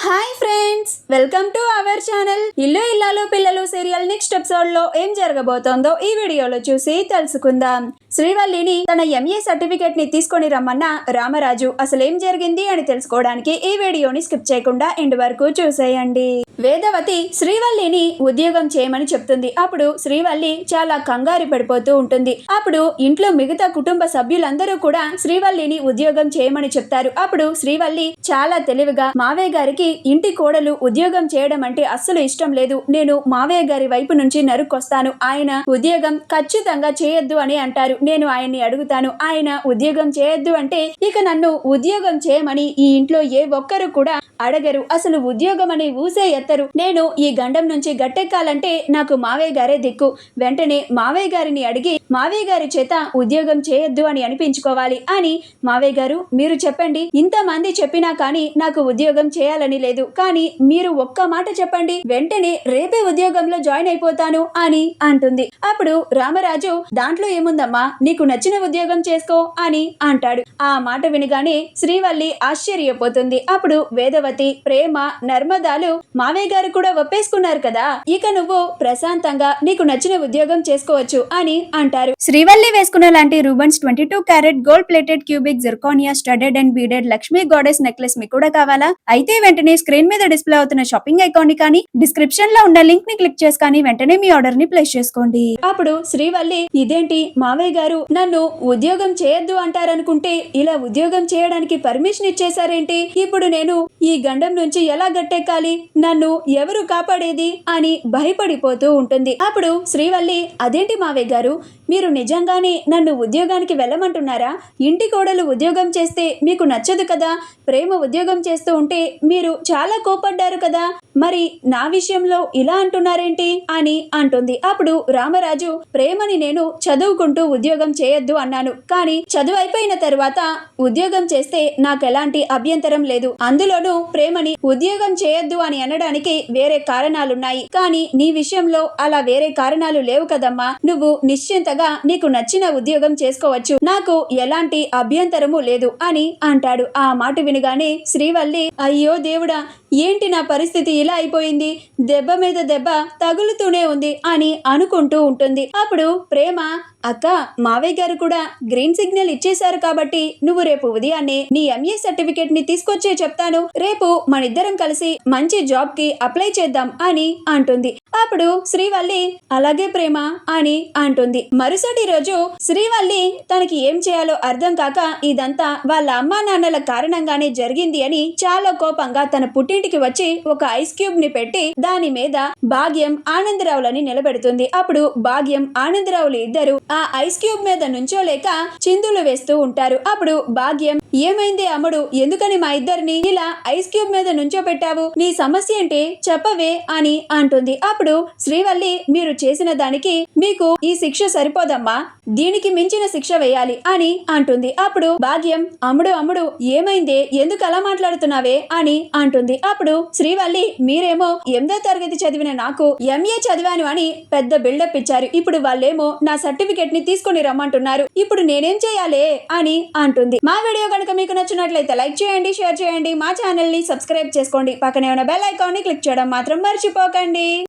Hi friends, welcome to our channel. ఇల్లు ఇల్లాలు పిల్లలు సీరియల్ నెక్స్ట్ ఎపిసోడ్ లో ఏం జరగబోతోందో ఈ వీడియోలో చూసి తెలుసుకుందాం. శ్రీవల్లిని తన ఎంఏ సర్టిఫికేట్ ని తీసుకొని రమ్మన్న రామరాజు అసలు ఏం జరిగింది అని తెలుసుకోవడానికి ఈ వీడియోని స్కిప్ చేయకుండా ఎండ్ వరకు చూసేయండి. వేదవతి శ్రీవల్లిని ఉద్యోగం చేయమని చెప్తుంది. అప్పుడు శ్రీవల్లి చాలా కంగారు పడిపోతూ ఉంటుంది. అప్పుడు ఇంట్లో మిగతా కుటుంబ సభ్యులందరూ కూడా శ్రీవల్లిని ఉద్యోగం చేయమని చెప్తారు. అప్పుడు శ్రీవల్లి చాలా తెలివిగా మావయ్య గారికి ఇంటి కోడలు ఉద్యోగం చేయడం అంటే అస్సలు ఇష్టం లేదు, నేను మావయ్య గారి వైపు నుంచి నరుక్కొస్తాను, ఆయన ఉద్యోగం ఖచ్చితంగా చేయొద్దు అని అంటారు, నేను ఆయన్ని అడుగుతాను, ఆయన ఉద్యోగం చేయొద్దు అంటే ఇక నన్ను ఉద్యోగం చేయమని ఈ ఇంట్లో ఏ ఒక్కరు కూడా అడగరు, అసలు ఉద్యోగం అనే ఊసే ఎత్తరు, నేను ఈ గండం నుంచి గట్టెక్కాలంటే నాకు మావయ్య గారే దిక్కు, వెంటనే మావయ్య గారిని అడిగి మావయ్య గారి చేత ఉద్యోగం చేయొద్దు అని అనిపించుకోవాలి అని మావయ్య గారు మీరు చెప్పండి, ఇంతమంది చెప్పినా కానీ నాకు ఉద్యోగం చేయాలని లేదు, కానీ మీరు ఒక్క మాట చెప్పండి, వెంటనే రేపే ఉద్యోగంలో జాయిన్ అయిపోతాను అని అంటుంది. అప్పుడు రామరాజు దాంట్లో ఏముందమ్మా, నీకు నచ్చిన ఉద్యోగం చేసుకో అని అంటాడు. ఆ మాట వినగానే శ్రీవల్లి ఆశ్చర్యపోతుంది. అప్పుడు వేదవతి, ప్రేమ, నర్మదాలు మావయ్య గారు కూడా ఒప్పేసుకున్నారు కదా, ఇక నువ్వు ప్రశాంతంగా నీకు నచ్చిన ఉద్యోగం చేసుకోవచ్చు అని అంటారు. శ్రీవల్లి వేసుకున్న లాంటి Rubans 22 carat gold plated cubic zirconia studded and beaded Lakshmi goddess necklace మీకు కూడా కావాలా? అయితే వెంటనే స్క్రీన్ మీద డిస్ప్లే అవుతున్న షాపింగ్ ఐకాన్ ని కానీ డిస్క్రిప్షన్ లో ఉన్న లింక్ ని క్లిక్ చేసి కానీ వెంటనే మీ ఆర్డర్ ని ప్లేస్ చేసుకోండి. అప్పుడు శ్రీవల్లి, ఇదేంటి మావయ్య గారు నన్ను ఉద్యోగం చేయొద్దు అంటారనుకుంటే ఇలా ఉద్యోగం చేయడానికి పర్మిషన్ ఇచ్చేసారేంటి, ఇప్పుడు నేను ఈ గండం నుంచి ఎలా గట్టెక్కాలి, నన్ను ఎవరు కాపాడేది అని భయపడిపోతూ ఉంటుంది. అప్పుడు శ్రీవల్లి, అదేంటి మావయ్య గారు మీరు నిజంగానే నన్ను ఉద్యోగానికి వెళ్ళమంటున్నారా, ఇంటి కోడలు ఉద్యోగం చేస్తే మీకు నచ్చదు కదా, ప్రేమ ఉద్యోగం చేస్తూ ఉంటే మీరు చాలా కోపడ్డారు కదా, మరి నా విషయంలో ఇలా అంటున్నారేంటి అని అంటుంది. అప్పుడు రామరాజు, ప్రేమని నేను చదువుకుంటూ ఉద్యోగం చేయొద్దు అన్నాను, కానీ చదువు అయిపోయిన తర్వాత ఉద్యోగం చేస్తే నాకు ఎలాంటి అభ్యంతరం లేదు, అందులోనూ ప్రేమని ఉద్యోగం చేయొద్దు అని అనడానికి వేరే కారణాలున్నాయి, కానీ నీ విషయంలో అలా వేరే కారణాలు లేవు కదమ్మా, నువ్వు నిశ్చింతగా నీకు నచ్చిన ఉద్యోగం చేసుకోవచ్చు, నాకు ఎలాంటి అభ్యంతరము లేదు అని అంటాడు. ఆ మాట వినగానే శ్రీవల్లి, అయ్యో దేవుడా, ఏంటి నా పరిస్థితి ఇలా అయిపోయింది, దెబ్బ మీద దెబ్బ తగులుతూనే ఉంది అని అనుకుంటూ ఉంటుంది. అప్పుడు ప్రేమ, అక్క మావయ్య గారు కూడా గ్రీన్ సిగ్నల్ ఇచ్చేశారు కాబట్టి నువ్వు రేపు ఉదయాన్నే నీ ఎంఏ సర్టిఫికేట్ ని తీసుకొచ్చే చెప్తాను, రేపు మనిద్దరం కలిసి మంచి జాబ్ కి అప్లై చేద్దాం అని అంటుంది. అప్పుడు శ్రీవల్లి, అలాగే ప్రేమ అని అంటుంది. మరుసటి రోజు శ్రీవల్లి తనకి ఏం చేయాలో అర్థం కాక ఇదంతా వాళ్ళ అమ్మా నాన్నల కారణంగానే జరిగింది అని చాలా కోపంగా తన పుట్టింటికి వచ్చి ఒక ఐస్ క్యూబ్ ని పెట్టి దాని మీద భాగ్యం ఆనందరావులని నిలబెడుతుంది. అప్పుడు భాగ్యం ఆనందరావులు ఇద్దరు ఆ ఐస్ క్యూబ్ మీద నుంచోలేక చిందులు వేస్తూ ఉంటారు. అప్పుడు భాగ్యం, ఏమైంది అమ్ముడు, ఎందుకని మా ఇద్దరిని ఇలా ఐస్ క్యూబ్ మీద నుంచోబెట్టావు, నీ సమస్య ఏంటి చెప్పవే అని అంటుంది. అప్పుడు శ్రీవల్లి, మీరు చేసిన దానికి మీకు ఈ శిక్ష సరిపోదమ్మా, దీనికి మించిన శిక్ష వేయాలి అని అంటుంది. అప్పుడు భాగ్యం, అమ్ముడు ఏమైందే, ఎందుకు అలా మాట్లాడుతున్నావే అని అంటుంది. అప్పుడు శ్రీవల్లి, మీరేమో 8వ తరగతి చదివిన నాకు ఎంఏ చదివాను అని పెద్ద బిల్డప్ ఇచ్చారు, ఇప్పుడు వాళ్ళేమో నా సర్టిఫికేట్ ని తీసుకొని రమ్మంటున్నారు, ఇప్పుడు నేనేం చేయాలి అని అంటుంది. మా వీడియో కనుక మీకు నచ్చినట్లయితే లైక్ చేయండి, షేర్ చేయండి, మా ఛానల్ ని సబ్స్క్రైబ్ చేసుకోండి, పక్కనే ఉన్న బెల్ ఐకాన్ ని క్లిక్ చేయడం మాత్రం మర్చిపోకండి.